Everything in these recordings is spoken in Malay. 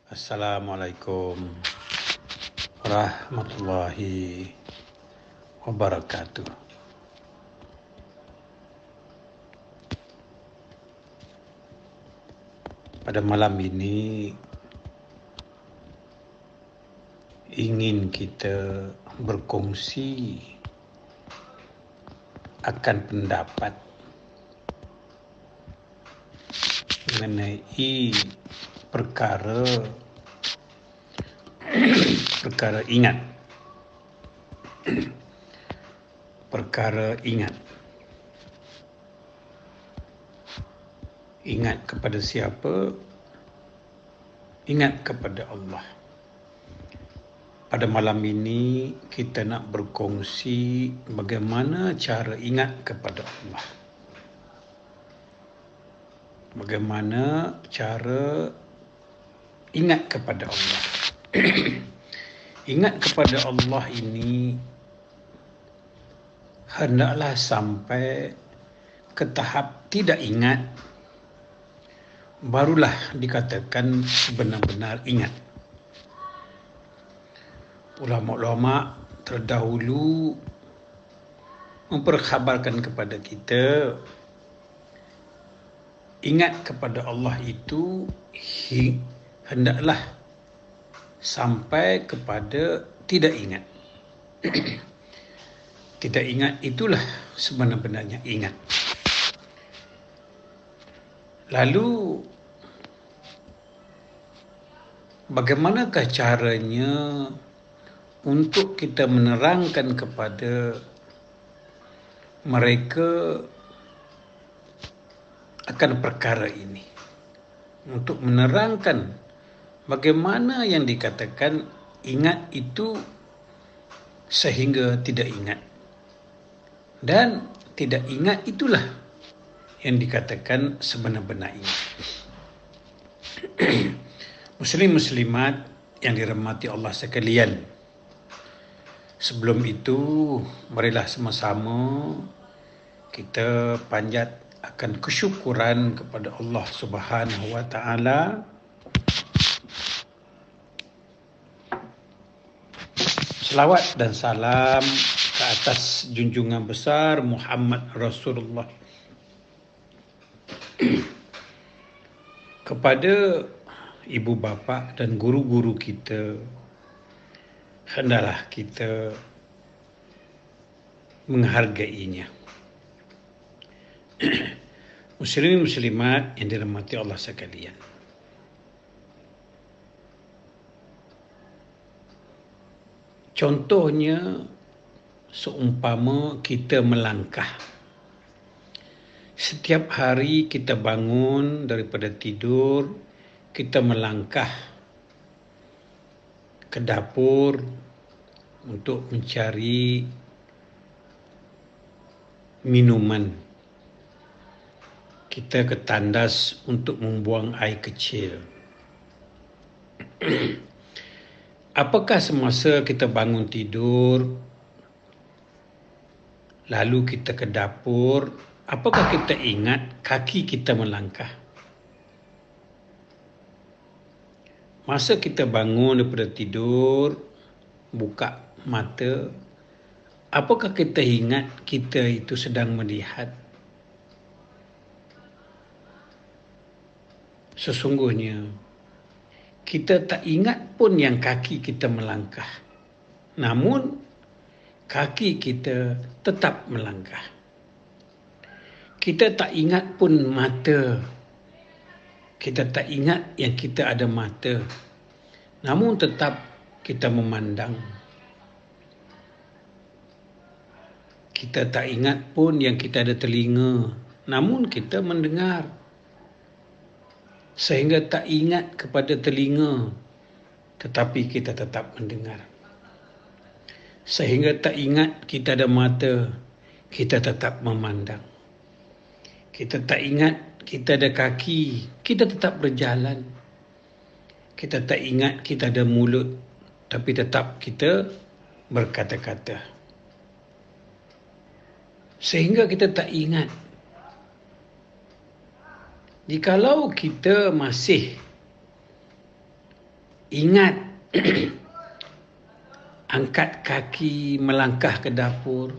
Assalamualaikum warahmatullahi wabarakatuh. Pada malam ini ingin kita berkongsi akan pendapat mengenai perkara ingat. Perkara ingat. Ingat kepada siapa? Ingat kepada Allah. Pada malam ini kita nak berkongsi bagaimana cara ingat kepada Allah. Bagaimana cara ingat kepada Allah. Ingat kepada Allah ini hendaklah sampai ke tahap tidak ingat, barulah dikatakan benar-benar ingat. Ulama-ulama terdahulu memperkhabarkan kepada kita, ingat kepada Allah itu hendaklah sampai kepada tidak ingat. Tidak ingat itulah sebenar-benarnya ingat. Lalu bagaimanakah caranya untuk kita menerangkan kepada mereka akan perkara ini, untuk menerangkan bagaimana yang dikatakan ingat itu sehingga tidak ingat, dan tidak ingat itulah yang dikatakan sebenar-benar ingat. Muslim-muslimat yang dirahmati Allah sekalian, sebelum itu marilah sama-sama kita panjat akan kesyukuran kepada Allah Subhanahu wa taala. Selawat dan salam ke atas junjungan besar Muhammad Rasulullah. Kepada ibu bapa dan guru-guru kita, hendaklah kita menghargainya. Muslimin muslimat yang dirahmati Allah sekalian, contohnya seumpama kita melangkah. Setiap hari kita bangun daripada tidur, kita melangkah ke dapur untuk mencari minuman. Kita ke tandas untuk membuang air kecil. Apakah semasa kita bangun tidur, lalu kita ke dapur, apakah kita ingat kaki kita melangkah? Masa kita bangun daripada tidur, buka mata, apakah kita ingat kita itu sedang melihat? Sesungguhnya kita tak ingat pun yang kaki kita melangkah, namun kaki kita tetap melangkah. Kita tak ingat pun mata, kita tak ingat yang kita ada mata, namun tetap kita memandang. Kita tak ingat pun yang kita ada telinga, namun kita mendengar. Sehingga tak ingat kepada telinga, tetapi kita tetap mendengar. Sehingga tak ingat kita ada mata, kita tetap memandang. Kita tak ingat kita ada kaki, kita tetap berjalan. Kita tak ingat kita ada mulut, tapi tetap kita berkata-kata. Sehingga kita tak ingat. Jikalau kita masih Ingat, angkat kaki melangkah ke dapur.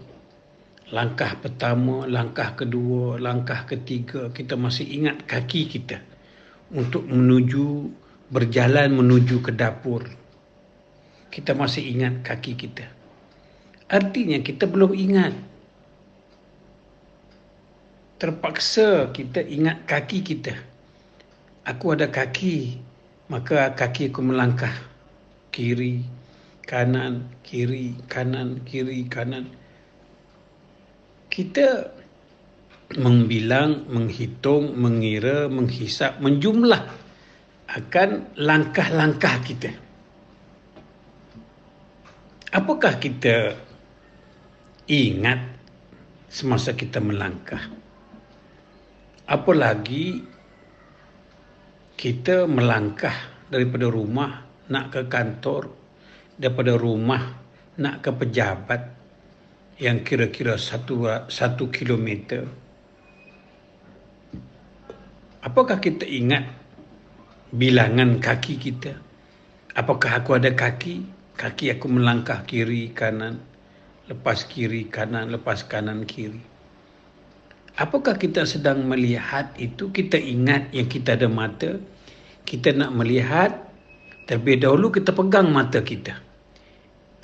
Langkah pertama, langkah kedua, langkah ketiga, kita masih ingat kaki kita untuk berjalan menuju ke dapur. Kita masih ingat kaki kita. Artinya kita belum ingat. Terpaksa kita ingat kaki kita. Aku ada kaki, maka kaki aku melangkah kiri, kanan, kiri, kanan, kiri, kanan. Kita membilang, menghitung, mengira, menghisap, menjumlah akan langkah-langkah kita. Apakah kita ingat semasa kita melangkah? Apalagi kita melangkah daripada rumah nak ke kantor, daripada rumah nak ke pejabat yang kira-kira 1 kilometer. Apakah kita ingat bilangan kaki kita? Apakah aku ada kaki? Kaki aku melangkah kiri, kanan, lepas kiri, kanan, lepas kanan, kiri. Apakah kita sedang melihat itu? Kita ingat yang kita ada mata. Kita nak melihat, terlebih dahulu kita pegang mata kita.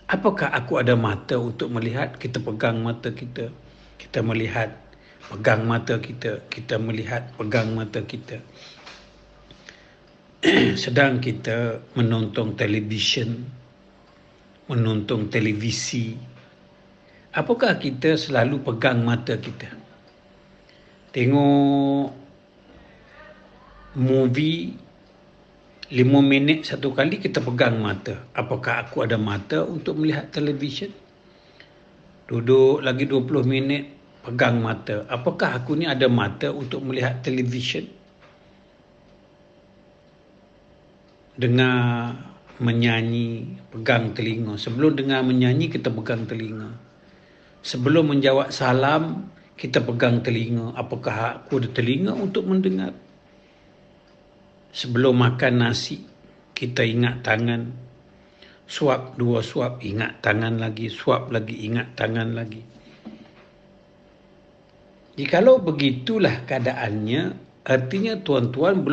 Apakah aku ada mata untuk melihat? Kita pegang mata kita. Kita melihat, pegang mata kita. Kita melihat, pegang mata kita. Sedang kita menonton televisyen, menonton televisi. Apakah kita selalu pegang mata kita? Tengok movie 5 minit satu kali kita pegang mata. Apakah aku ada mata untuk melihat televisyen? Duduk lagi 20 minit pegang mata. Apakah aku ni ada mata untuk melihat televisyen? Dengar menyanyi, pegang telinga. Sebelum dengar menyanyi, kita pegang telinga. Sebelum menjawab salam, kita pegang telinga. Apakah aku ada telinga untuk mendengar? Sebelum makan nasi, kita ingat tangan. Suap, 2 suap, ingat tangan lagi. Suap lagi, ingat tangan lagi. Jikalau begitulah keadaannya, artinya tuan-tuan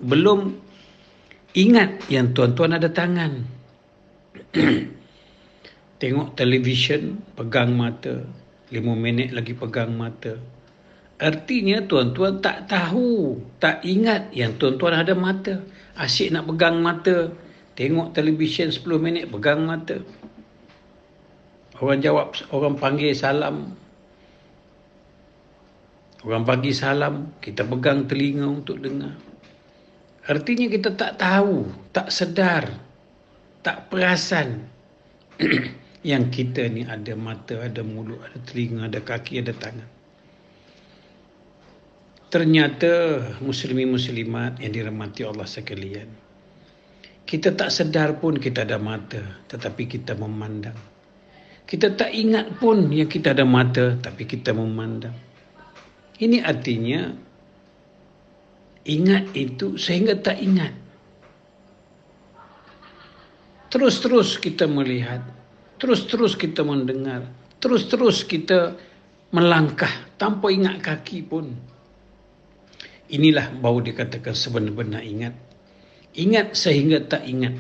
belum ingat yang tuan-tuan ada tangan. Tengok televisyen, pegang mata. 5 minit lagi pegang mata. Artinya tuan-tuan tak tahu, tak ingat yang tuan-tuan ada mata. Asyik nak pegang mata. Tengok televisyen 10 minit, pegang mata. Orang panggil salam. Orang bagi salam, kita pegang telinga untuk dengar. Artinya kita tak tahu, tak sedar, tak perasan yang kita ni ada mata, ada mulut, ada telinga, ada kaki, ada tangan. Ternyata muslimin-muslimat yang dirahmati Allah sekalian, kita tak sedar pun kita ada mata, tetapi kita memandang. Kita tak ingat pun yang kita ada mata, tapi kita memandang. Ini artinya ingat itu sehingga tak ingat. Terus-terus kita melihat, terus-terus kita mendengar, terus-terus kita melangkah tanpa ingat kaki pun. Inilah baru dikatakan sebenar-benar ingat. Ingat sehingga tak ingat.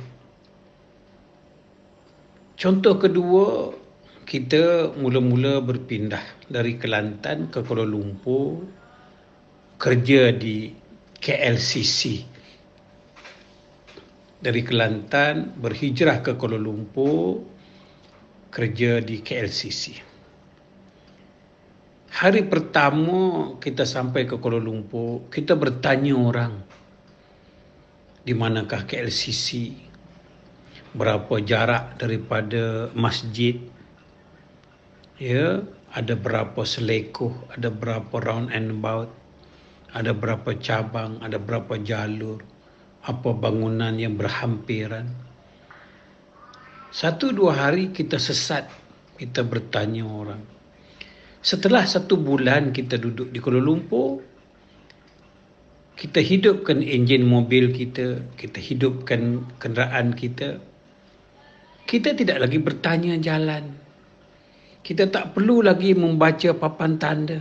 Contoh kedua, kita mula-mula berpindah dari Kelantan ke Kuala Lumpur, kerja di KLCC. Dari Kelantan berhijrah ke Kuala Lumpur, kerja di KLCC. Hari pertama kita sampai ke Kuala Lumpur, kita bertanya orang, di manakah KLCC? Berapa jarak daripada masjid? Ya, ada berapa selekoh, ada berapa roundabout, ada berapa cabang, ada berapa jalur, apa bangunan yang berhampiran. 1-2 hari kita sesat, kita bertanya orang. Setelah 1 bulan kita duduk di Kuala Lumpur, Kita hidupkan enjin mobil kita, kita hidupkan kenderaan kita. Kita tidak lagi bertanya jalan. Kita tak perlu lagi membaca papan tanda.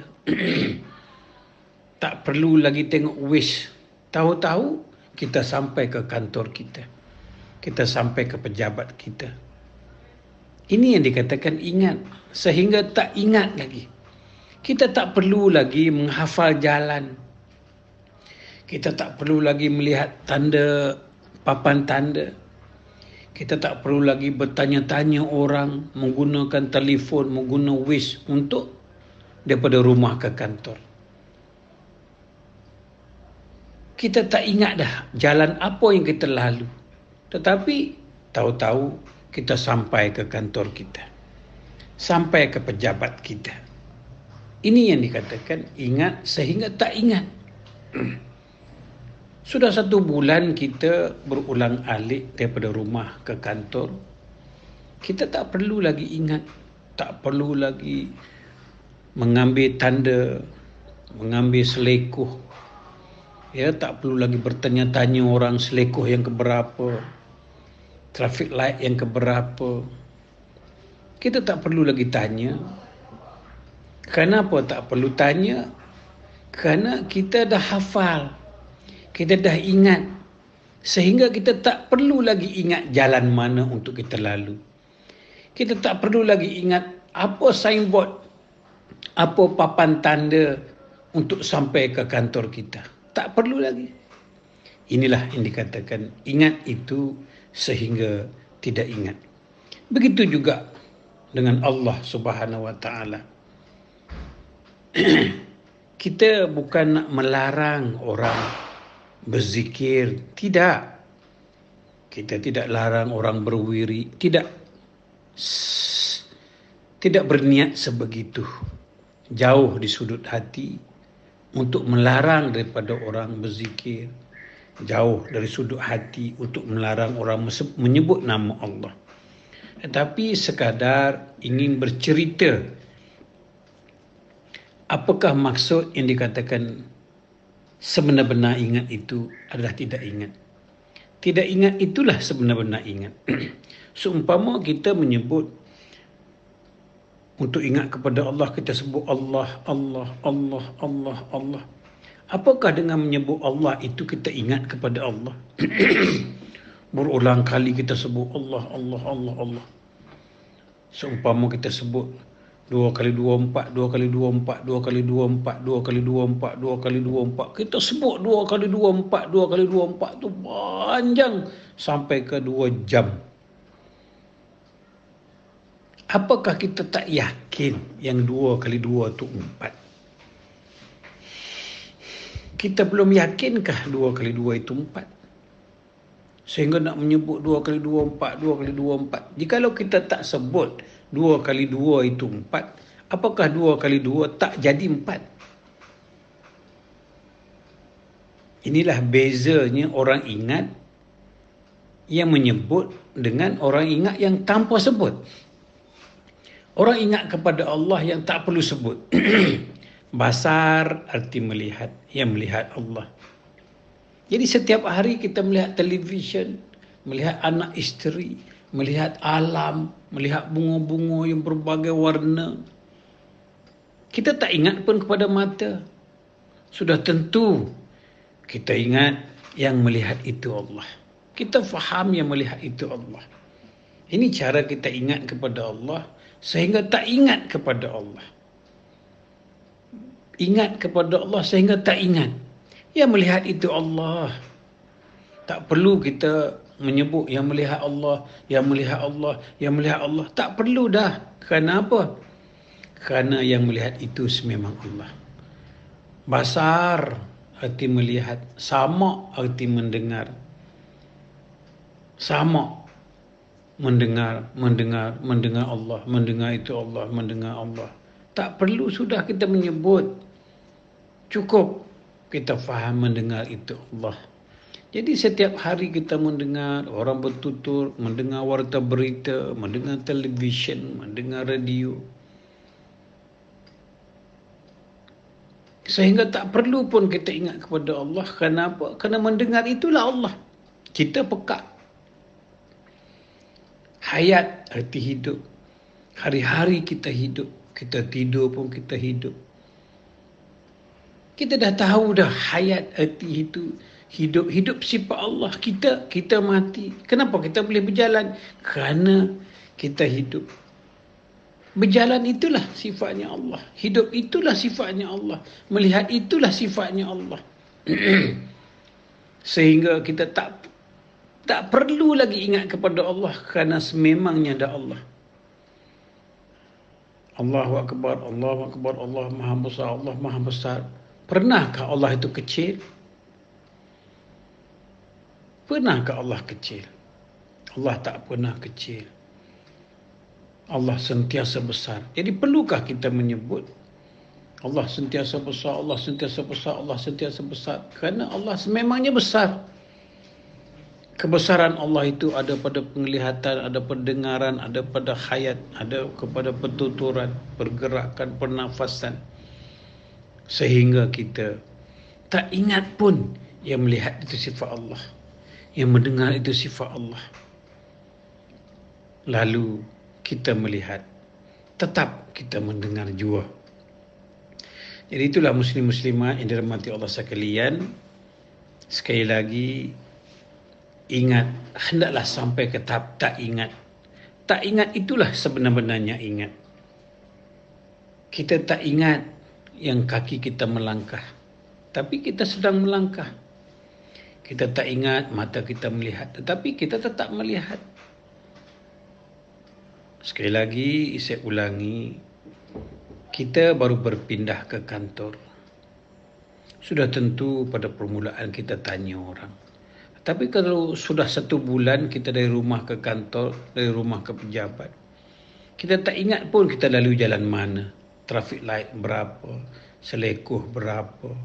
Tak perlu lagi tengok Waze. Tahu-tahu kita sampai ke kantor kita. Kita sampai ke pejabat kita. Ini yang dikatakan ingat. Sehingga tak ingat lagi. Kita tak perlu lagi menghafal jalan. Kita tak perlu lagi melihat tanda, papan tanda. Kita tak perlu lagi bertanya-tanya orang, menggunakan telefon, menggunakan Waze untuk daripada rumah ke kantor. Kita tak ingat dah jalan apa yang kita lalu. Tetapi tahu-tahu kita sampai ke kantor kita. Sampai ke pejabat kita. Ini yang dikatakan ingat sehingga tak ingat. Sudah 1 bulan kita berulang alik daripada rumah ke kantor. Kita tak perlu lagi ingat. Tak perlu lagi mengambil tanda, mengambil selekoh. Ya, tak perlu lagi bertanya-tanya orang selekoh yang keberapa, traffic light yang keberapa. Kita tak perlu lagi tanya. Kenapa tak perlu tanya? Kerana kita dah hafal. Kita dah ingat. Sehingga kita tak perlu lagi ingat jalan mana untuk kita lalu. Kita tak perlu lagi ingat apa signboard, apa papan tanda untuk sampai ke kantor kita. Tak perlu lagi. Inilah yang dikatakan ingat itu sehingga tidak ingat. Begitu juga dengan Allah Subhanahu wa taala. Kita bukan nak melarang orang berzikir, tidak. Kita tidak larang orang berwiri, tidak. Tidak berniat sebegitu. Jauh di sudut hati untuk melarang daripada orang berzikir. Jauh dari sudut hati untuk melarang orang menyebut nama Allah. Tetapi sekadar ingin bercerita apakah maksud yang dikatakan sebenar-benar ingat itu adalah tidak ingat. Tidak ingat itulah sebenar-benar ingat. Seumpama kita menyebut untuk ingat kepada Allah, kita sebut Allah, Allah, Allah, Allah, Allah. Apakah dengan menyebut Allah itu kita ingat kepada Allah? Berulang kali kita sebut Allah, Allah, Allah, Allah. Seumpama kita sebut 2 kali 2 4, 2 kali 2 4, 2 kali 2 4, 2 kali 2 4, 2 kali 2 4. Kita sebut 2 kali 2 4, 2 kali 2 4 tu panjang sampai ke 2 jam. Apakah kita tak yakin yang 2 kali 2 tu 4? Kita belum yakinkah 2 kali 2 itu 4? Sehingga nak menyebut 2 kali 2 4, 2 kali 2 4. Jikalau kita tak sebut 2 kali 2 itu 4, apakah 2 kali 2 tak jadi 4? Inilah bezanya orang ingat yang menyebut dengan orang ingat yang tanpa sebut. Orang ingat kepada Allah yang tak perlu sebut. Basar arti melihat, yang melihat Allah. Jadi setiap hari kita melihat televisyen, melihat anak isteri, melihat alam, melihat bunga-bunga yang berbagai warna. Kita tak ingat pun kepada mata. Sudah tentu kita ingat yang melihat itu Allah. Kita faham yang melihat itu Allah. Ini cara kita ingat kepada Allah sehingga tak ingat kepada Allah. Ingat kepada Allah sehingga tak ingat. Yang melihat itu Allah. Tak perlu kita menyebut yang melihat Allah, yang melihat Allah, yang melihat Allah. Tak perlu dah. Kerana apa? Kerana yang melihat itu sememang Allah. Basar arti melihat, sama arti mendengar. Sama mendengar Allah, mendengar itu Allah, mendengar Allah. Tak perlu sudah kita menyebut. Cukup kita faham mendengar itu Allah. Jadi setiap hari kita mendengar orang bertutur, mendengar warta berita, mendengar televisyen, mendengar radio. Sehingga tak perlu pun kita ingat kepada Allah. Kenapa? Kerana mendengar itulah Allah. Kita pekak. Hayat, arti hidup. Hari-hari kita hidup. Kita tidur pun kita hidup. Kita dah tahu dah hayat, arti itu hidup. Hidup sifat Allah. Kita mati. Kenapa kita boleh berjalan? Kerana kita hidup. Berjalan itulah sifatnya Allah. Hidup itulah sifatnya Allah. Melihat itulah sifatnya Allah. Sehingga kita tak perlu lagi ingat kepada Allah kerana sememangnya ada Allah. Allahu Akbar, Allahu Akbar, Allah Maha Besar, Allah Maha Besar. Pernahkah Allah itu kecil? Pernahkah Allah kecil? Allah tak pernah kecil. Allah sentiasa besar. Jadi perlukah kita menyebut Allah sentiasa besar, Allah sentiasa besar, Allah sentiasa besar? Kerana Allah sememangnya besar. Kebesaran Allah itu ada pada penglihatan, ada pendengaran, ada pada hayat, ada kepada pertuturan, pergerakan, pernafasan. Sehingga kita tak ingat pun yang melihat itu sifat Allah, yang mendengar itu sifat Allah. Lalu kita melihat, tetap kita mendengar jua. Jadi itulah muslim-muslimat yang dirahmati Allah sekalian. Sekali lagi, ingat, hendaklah sampai ke tahap tak ingat. Tak ingat itulah sebenar-benarnya ingat. Kita tak ingat yang kaki kita melangkah, tapi kita sedang melangkah. Kita tak ingat mata kita melihat, tetapi kita tetap melihat. Sekali lagi, saya ulangi, kita baru berpindah ke kantor. Sudah tentu pada permulaan kita tanya orang. Tapi kalau sudah 1 bulan kita dari rumah ke kantor, dari rumah ke pejabat, kita tak ingat pun kita lalu jalan mana, traffic light berapa, selekoh berapa,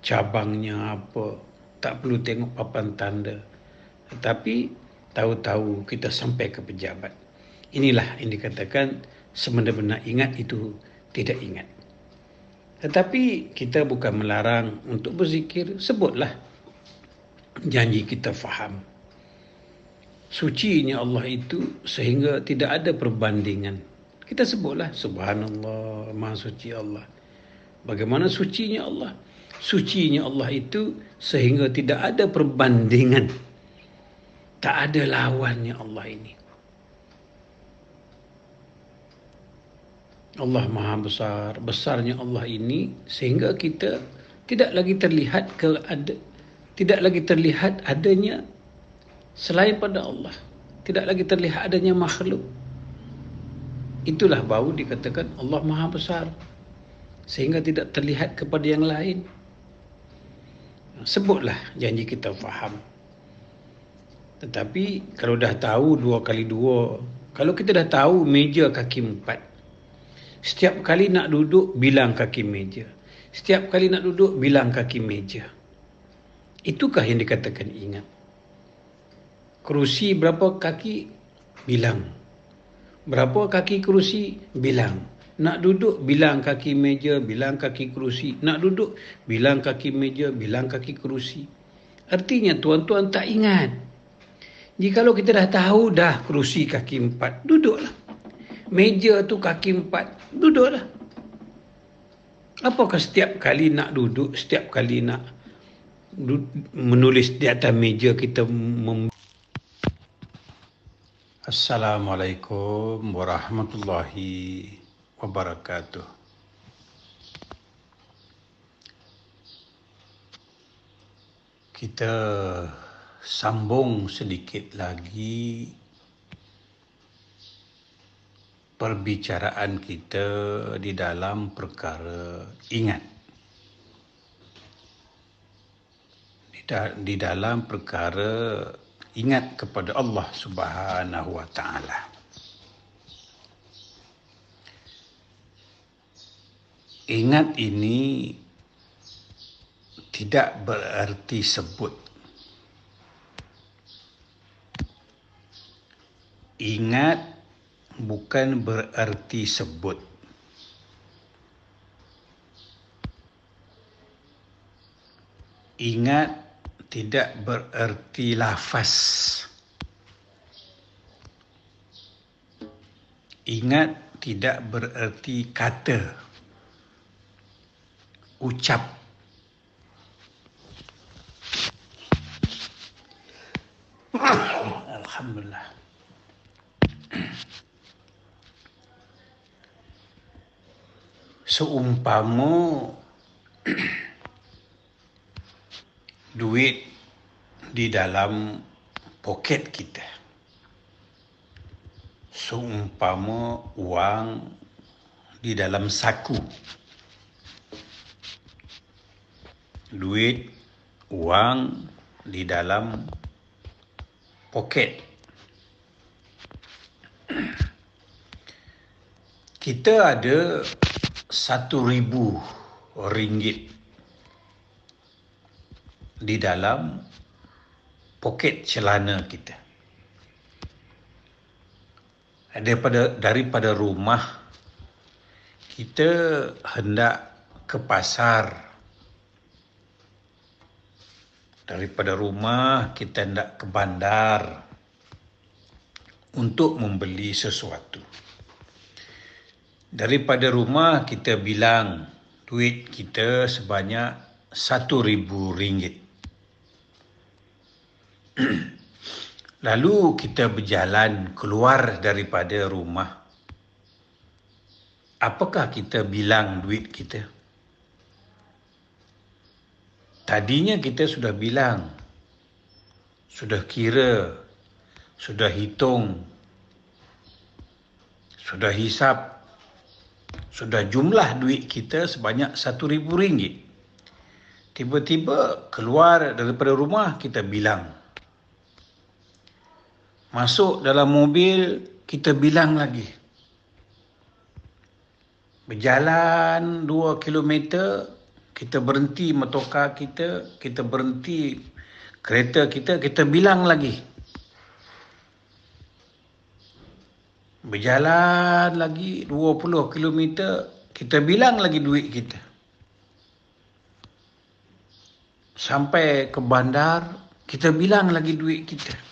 cabangnya apa, tak perlu tengok papan tanda. Tetapi tahu-tahu kita sampai ke pejabat. Inilah yang dikatakan sebenar-benar ingat itu tidak ingat. Tetapi kita bukan melarang untuk berzikir, sebutlah. Janji kita faham. Sucinya Allah itu sehingga tidak ada perbandingan. Kita sebutlah subhanallah, maha suci Allah. Bagaimana sucinya Allah? Sucinya Allah itu sehingga tidak ada perbandingan. Tak ada lawannya Allah ini. Allah Maha Besar. Besarnya Allah ini sehingga kita tidak lagi terlihat adanya selain pada Allah. Tidak lagi terlihat adanya makhluk. Itulah baru dikatakan Allah Maha Besar. Sehingga tidak terlihat kepada yang lain. Sebutlah janji kita faham. Tetapi kalau dah tahu 2 kali 2, kalau kita dah tahu meja kaki 4, setiap kali nak duduk bilang kaki meja, setiap kali nak duduk bilang kaki meja. Itukah yang dikatakan ingat? Kerusi berapa kaki? Bilang. Berapa kaki kerusi? Bilang. Nak duduk, bilang kaki meja, bilang kaki kerusi. Nak duduk, bilang kaki meja, bilang kaki kerusi. Artinya tuan-tuan tak ingat. Jikalau kita dah tahu dah kerusi kaki 4, duduklah. Meja tu kaki 4, duduklah. Apakah setiap kali nak duduk, setiap kali nak menulis di atas meja kita Assalamualaikum warahmatullahi wabarakatuh. Kita sambung sedikit lagi perbicaraan kita di dalam perkara ingat. Di dalam perkara ingat kepada Allah Subhanahu wa taala. Ingat ini tidak berarti sebut. Ingat bukan berarti sebut. Ingat tidak bererti lafaz. Ingat tidak bererti kata, ucap. Alhamdulillah. Seumpama duit di dalam poket kita. Seumpama wang di dalam saku. Duit, wang di dalam poket. Kita ada 1,000 ringgit di dalam poket celana kita. Daripada rumah, kita hendak ke pasar. Daripada rumah, kita hendak ke bandar untuk membeli sesuatu. Daripada rumah, kita bilang duit kita sebanyak 1,000 ringgit. Lalu kita berjalan keluar daripada rumah. Apakah kita bilang duit kita? Tadinya kita sudah bilang, sudah kira, sudah hitung, sudah hisap, sudah jumlah duit kita sebanyak 1,000 ringgit. Tiba-tiba keluar daripada rumah, kita bilang. Masuk dalam mobil, kita bilang lagi. Berjalan 2 kilometer, kita berhenti motorkar kita, kita berhenti kereta kita bilang lagi. Berjalan lagi 20 kilometer, kita bilang lagi duit kita. Sampai ke bandar, kita bilang lagi duit kita.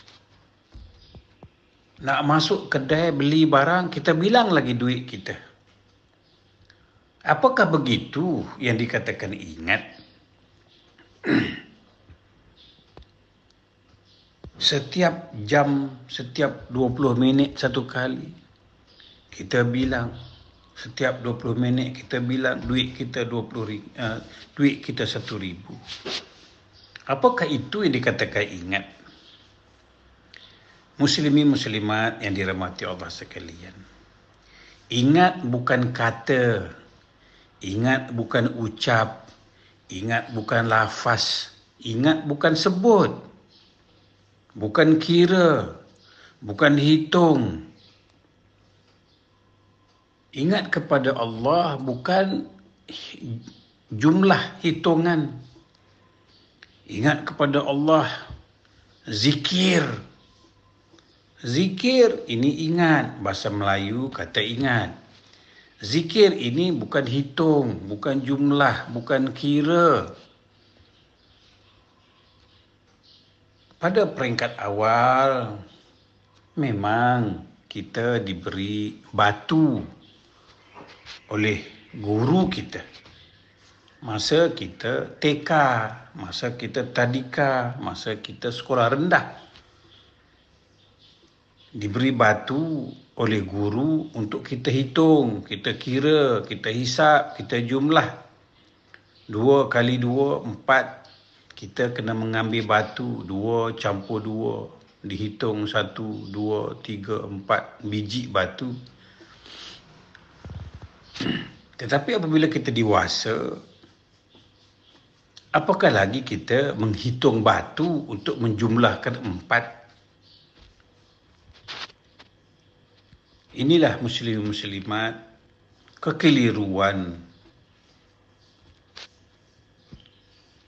Nak masuk kedai beli barang, kita bilang lagi duit kita. Apakah begitu yang dikatakan ingat? Setiap jam, setiap 20 minit satu kali, kita bilang. Setiap 20 minit kita bilang duit kita 20 duit kita 1,000. Apakah itu yang dikatakan ingat? Muslimin muslimat yang dirahmati Allah sekalian. Ingat bukan kata, ingat bukan ucap, ingat bukan lafaz, ingat bukan sebut, bukan kira, bukan hitung. Ingat kepada Allah bukan jumlah hitungan. Ingat kepada Allah, zikir. Zikir ini ingat, bahasa Melayu kata ingat. Zikir ini bukan hitung, bukan jumlah, bukan kira. Pada peringkat awal, memang kita diberi batu oleh guru kita. Masa kita TK, masa kita tadika, masa kita sekolah rendah. Diberi batu oleh guru untuk kita hitung, kita kira, kita hisap, kita jumlah. 2 kali 2, 4. Kita kena mengambil batu, 2 campur 2. Dihitung 1, 2, 3, 4 biji batu. Tetapi apabila kita dewasa, apakah lagi kita menghitung batu untuk menjumlahkan 4? Inilah muslim-muslimat kekeliruan.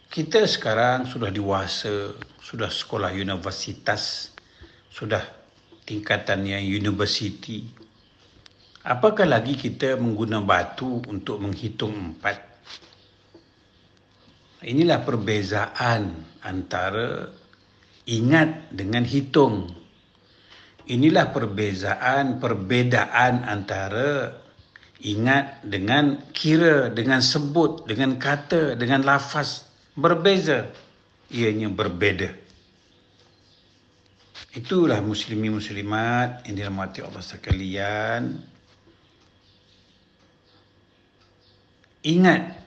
Kita sekarang sudah dewasa, sudah sekolah universitas, sudah tingkatan yang universiti. Apakah lagi kita menggunakan batu untuk menghitung 4? Inilah perbezaan antara ingat dengan hitung. Inilah perbedaan antara ingat dengan kira, dengan sebut, dengan kata, dengan lafaz. Berbeza. Ianya berbeza. Itulah muslimin muslimat yang dirahmati Allah sekalian. Ingat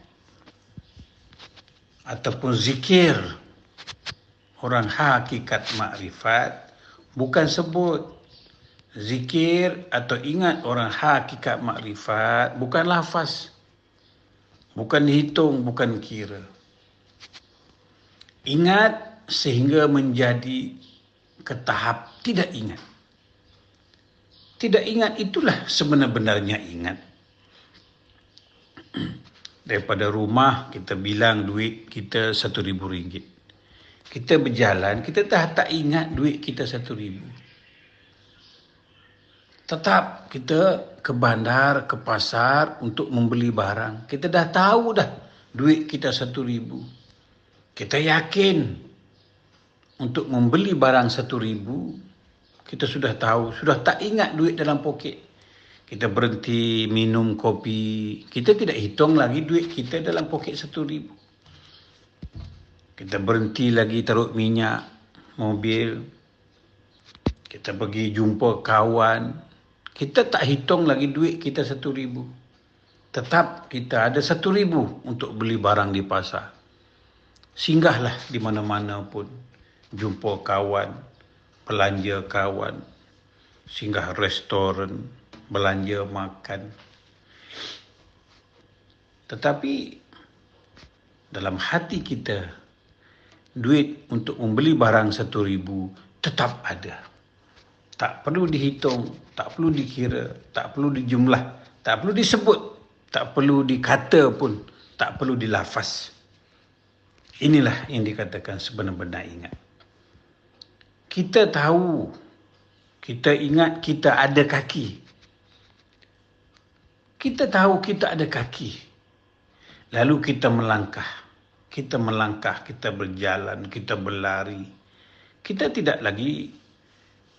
ataupun zikir orang hakikat makrifat bukan sebut. Zikir atau ingat orang hakikat makrifat bukan lafaz, bukan hitung, bukan kira. Ingat sehingga menjadi ke tahap tidak ingat. Tidak ingat itulah sebenar-benarnya ingat. Daripada rumah kita bilang duit kita RM1,000. Kita berjalan, kita tak ingat duit kita RM1,000. Tetap kita ke bandar, ke pasar untuk membeli barang. Kita dah tahu dah duit kita RM1,000. Kita yakin untuk membeli barang RM1,000, kita sudah tahu, sudah tak ingat duit dalam poket. Kita berhenti minum kopi, kita tidak hitung lagi duit kita dalam poket RM1,000. Kita berhenti lagi taruh minyak mobil. Kita pergi jumpa kawan. Kita tak hitung lagi duit kita RM1,000. Tetap kita ada RM1,000 untuk beli barang di pasar. Singgahlah di mana-mana pun. Jumpa kawan, belanja kawan, singgah restoran, belanja makan. Tetapi dalam hati kita, duit untuk membeli barang RM1,000 tetap ada. Tak perlu dihitung, tak perlu dikira, tak perlu dijumlah, tak perlu disebut, tak perlu dikata pun, tak perlu dilafaz. Inilah yang dikatakan sebenar-benar ingat. Kita tahu, kita ingat kita ada kaki. Kita tahu kita ada kaki. Lalu kita melangkah. Kita melangkah, kita berjalan, kita berlari. Kita tidak lagi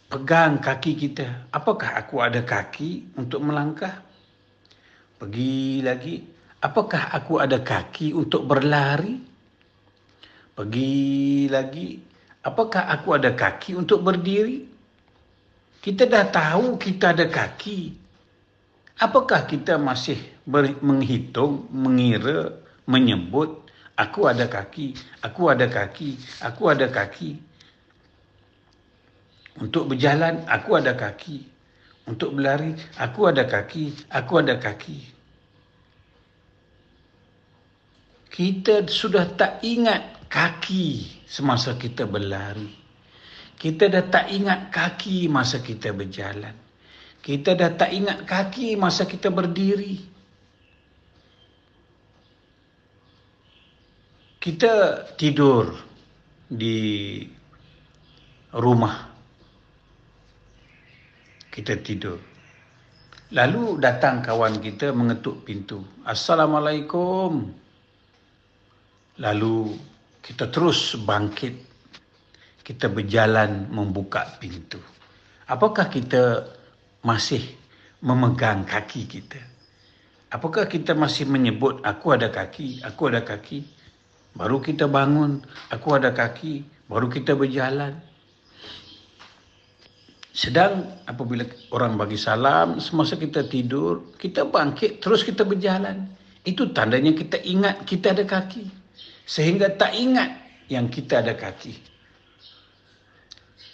pegang kaki kita. Apakah aku ada kaki untuk melangkah? Pergi lagi. Apakah aku ada kaki untuk berlari? Pergi lagi. Apakah aku ada kaki untuk berdiri? Kita dah tahu kita ada kaki. Apakah kita masih menghitung, mengira, menyebut, aku ada kaki, aku ada kaki, aku ada kaki. Untuk berjalan, aku ada kaki. Untuk berlari, aku ada kaki, aku ada kaki. Kita sudah tak ingat kaki semasa kita berlari. Kita dah tak ingat kaki masa kita berjalan. Kita dah tak ingat kaki masa kita berdiri. Kita tidur di rumah. Kita tidur. Lalu datang kawan kita mengetuk pintu. Assalamualaikum. Lalu kita terus bangkit. Kita berjalan membuka pintu. Apakah kita masih memegang kaki kita? Apakah kita masih menyebut aku ada kaki, aku ada kaki? Baru kita bangun, aku ada kaki, baru kita berjalan. Sedang apabila orang bagi salam, semasa kita tidur, kita bangkit, terus kita berjalan. Itu tandanya kita ingat kita ada kaki. Sehingga tak ingat yang kita ada kaki.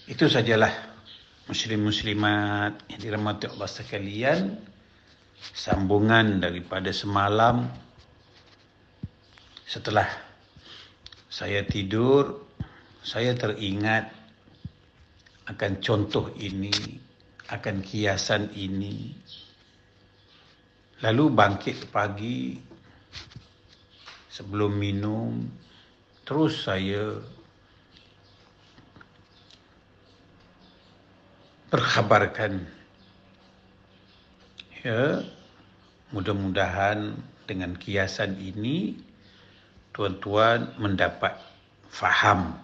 Itu sajalah muslim-muslimat yang dirahmati Allah sekalian. Sambungan daripada semalam. Setelah saya tidur, saya teringat akan contoh ini, akan kiasan ini. Lalu bangkit pagi, sebelum minum, terus saya berkhabarkan. Ya, mudah-mudahan dengan kiasan ini, tuan-tuan mendapat faham.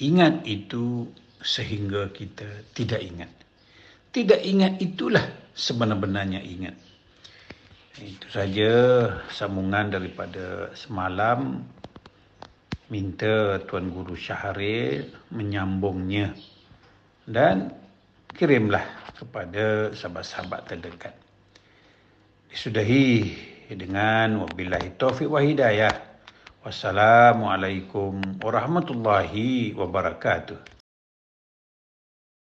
Ingat itu sehingga kita tidak ingat. Tidak ingat itulah sebenar-benarnya ingat. Itu saja sambungan daripada semalam. Minta Tuan Guru Syahril menyambungnya dan kirimlah kepada sahabat-sahabat terdekat. Disudahi dengan wabillahi taufiq wa hidayah. Wassalamualaikum warahmatullahi wabarakatuh.